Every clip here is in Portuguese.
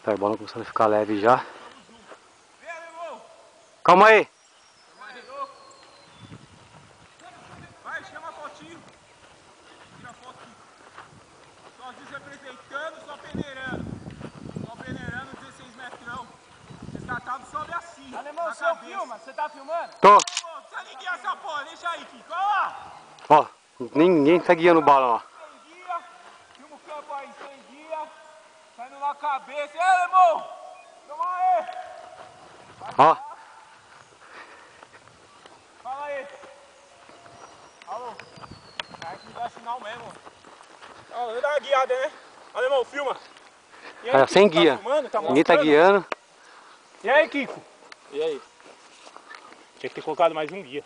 Aí, o balão começando a ficar leve já. Calma aí. Vai, chama a fotinho. Tira a foto aqui. Sozinho representando, só peneirando. Só peneirando 16 metrão. Resgatado sobe assim. Alemão, você filma? Você tá filmando? Tô. Alemão, não precisa nem guiar essa porra, deixa aí, Kiko. Olha lá. Ó, ninguém tá guiando o balão, ó. Sem guia. Filma o campo aí, sem guia. Saindo na cabeça. E aí, alemão? Toma aí. Ó. Fala aí. Alô. Cara, que não dá sinal mesmo. Ó, dá uma guiada, né? Alemão, filma. E aí, Cara, Kiko, sem tá guia. filmando? Tá Ninguém tá mostrando? guiando. E aí, Kiko? E aí? Tinha que ter colocado mais um guia.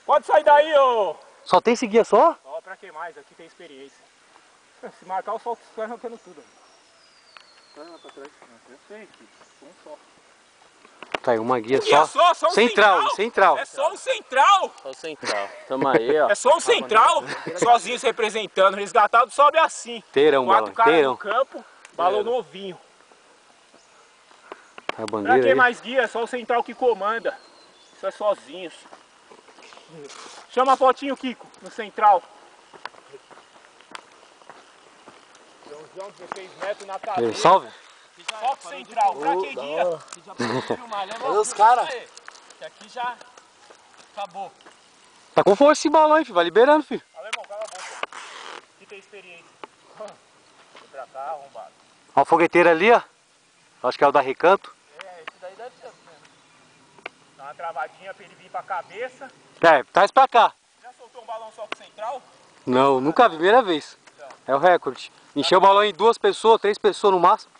Pode sair daí, ô! Só tem esse guia só? Ó, pra que mais? Aqui tem experiência. Se marcar, o sol vai arrancando tudo. Vai lá pra trás. Eu sei, Kiko. Um só. Tá aí, uma guia Um guia só. só um Central, central. É só um central! Só o central. Tamo aí, ó. É só um central! Sozinho se representando. Resgatado sobe assim. Inteirão, balão, 4 caras inteirão. no campo, balão novinho. Tá a Pra bandeira que aí. mais guia? É só o central que comanda. Isso é sozinhos. Chama a fotinho, Kiko, no central. Joãozão, 16 metros na cabeça. Salve. Foco central, pra que guia? Você já pode filmar, né, Olha os caras. Que aqui já acabou. Tá com força esse balão, hein, filho. Vai liberando, filho. Alemão, cala a boca. Aqui tem experiência. Vem pra cá, arrombado. Ó, o fogueteiro ali, ó. Acho que é o da Recanto. É, esse daí deve ser mesmo. Dá uma travadinha pra ele vir pra cabeça. É, traz pra cá. Já soltou um balão só pro central? Não, nunca vi, primeira vez. É o recorde. Encheu o balão em 2 pessoas, 3 pessoas no máximo.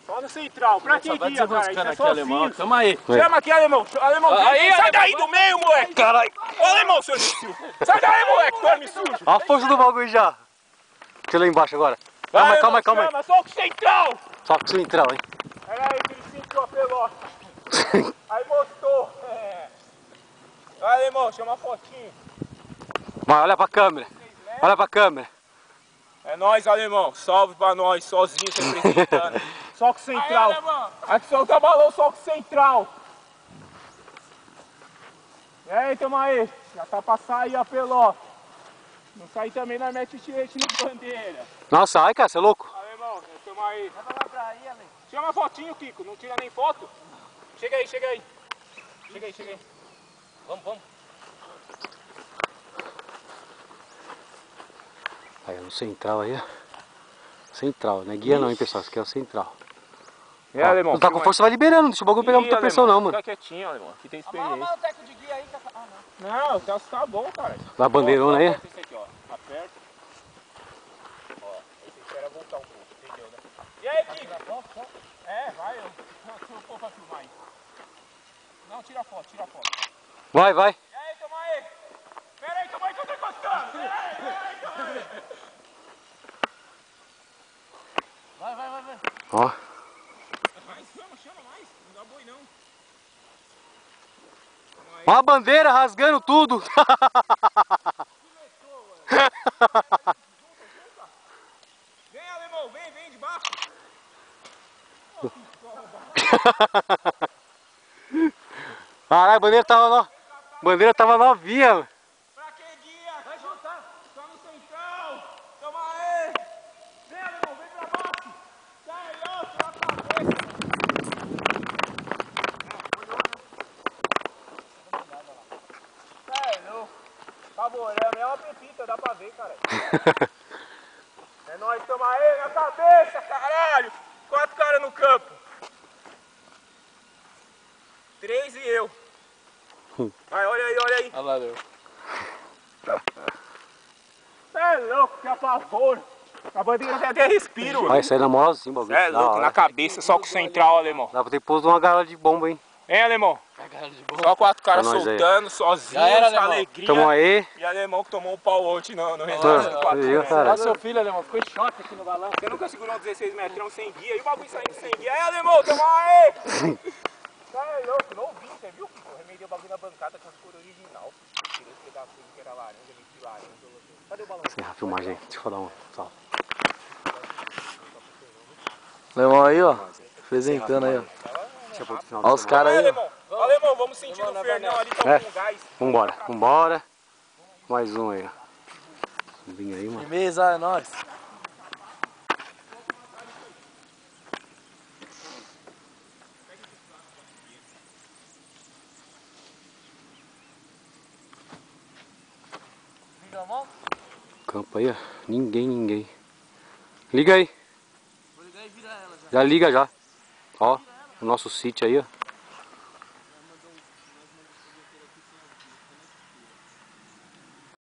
Só no central. Pra que Vai guia, cara? Isso desenroscando é aqui, alemão. sozinho. Tamo aí. Chama aqui, alemão. Alemão, Aí, sai alemão, daí do meio, moleque. Caralho. Ô, alemão, seu imbecil. Sai daí, moleque, dorme sujo. Olha a força do bagulho já. Deixa eu lá embaixo agora. Calma, Vai, calma, alemão, calma aí. chama, só o central. Só com o central, hein. Pera aí que ele sentiu a pelota. Aí mostrou. É. Vai, alemão, chama a fotinho. Vai, olha pra câmera. Olha pra câmera. É nóis, alemão. Salve pra nós, sozinho, se representando. Só com central. Aqui solta balão, só com central. E aí, tamo aí. Já tá pra sair a pelota. Não sair também, nós mete tirete no bandeira. Nossa, ai, cara, você é louco. Alemão, tamo aí. Vai lá pra aí, Ale. Chama a fotinho, Kiko. Não tira nem foto? Chega aí, chega aí. Chega aí, chega aí. Vamos, vamos. Aí, no central aí, ó. Central, não é guia não, hein, pessoal. Isso aqui é o central. É, Ó, alemão. não tá com força, vai liberando. Deixa o bagulho pegar muita pressão não, mano. Fica quietinho, alemão. Aqui tem Amarra experiência. o teco de guia aí. Que... Ah, não. Não, tá bom, cara. Dá a bandeirona aí. Esse aqui, ó. Aperta. Ó, aí você espera voltar um pouco, entendeu, né? E aí, Kiko? É, vai, eu for pra filmar aí. Não, tira foto, tira foto. Vai, vai. E aí, tamo aí. Pera aí, tamo aí que eu tô encostando. Pera aí, tamo aí. Vai, vai, vai, vai. Ó. Mais, chama mais. Não dá boi, não. Ó a bandeira rasgando tudo. Vem, alemão, vem de baixo. Caralho, a bandeira tava novinha, mano. Pra que guia? Vai juntar. Só no central. Tamo aí. Vem, alemão, vem pra baixo. Sai, ó, tira a cabeça. É louco. Saborama, é uma pepita, dá pra ver, cara. É nóis, tamo aí na cabeça, caralho. 4 caras no campo. 3 e eu. Vai, olha aí, olha aí. Olha lá, meu. É louco, que apavoro. A bandeira tem até respiro, mano. Vai sair na moral assim, bagulho. É louco, na cabeça, só com o central, alemão. Dá pra ter posto uma gaiola de bomba, hein. Hein, alemão? Pega de boa. Só 4 caras Pra nós aí. soltando, Já sozinhos, era, com alemão. alegria. Tamo aí. E alemão que tomou um pau ontem no resgate de 4 viu, metros. cara? Olha seu filho, alemão. Ficou em choque aqui no balão. Você nunca segurou um 16 metrão sem guia e o bagulho saindo sem guia. Aí, alemão, tamo aí! Cara, é louco, novinho, você viu? Eu remedei o bagulho na bancada com as cores original. Tirei esse pedaço que era laranja, vi laranja. Cadê o balão? Encerra a filmagem aí. Deixa eu dar um salve. Alemão aí, ó. Apresentando aí, ó. Olha os caras aí, ó. Alemão, vamos sentir no Fernão ali, tô com gás. Vambora, vambora. Mais um aí, ó. Subindo aí, mano. Firmeza, é nóis. Campo aí, ó. Ninguém. Liga aí. Vou ligar e virar ela já. Já liga já. Ó, o nosso sítio aí, ó.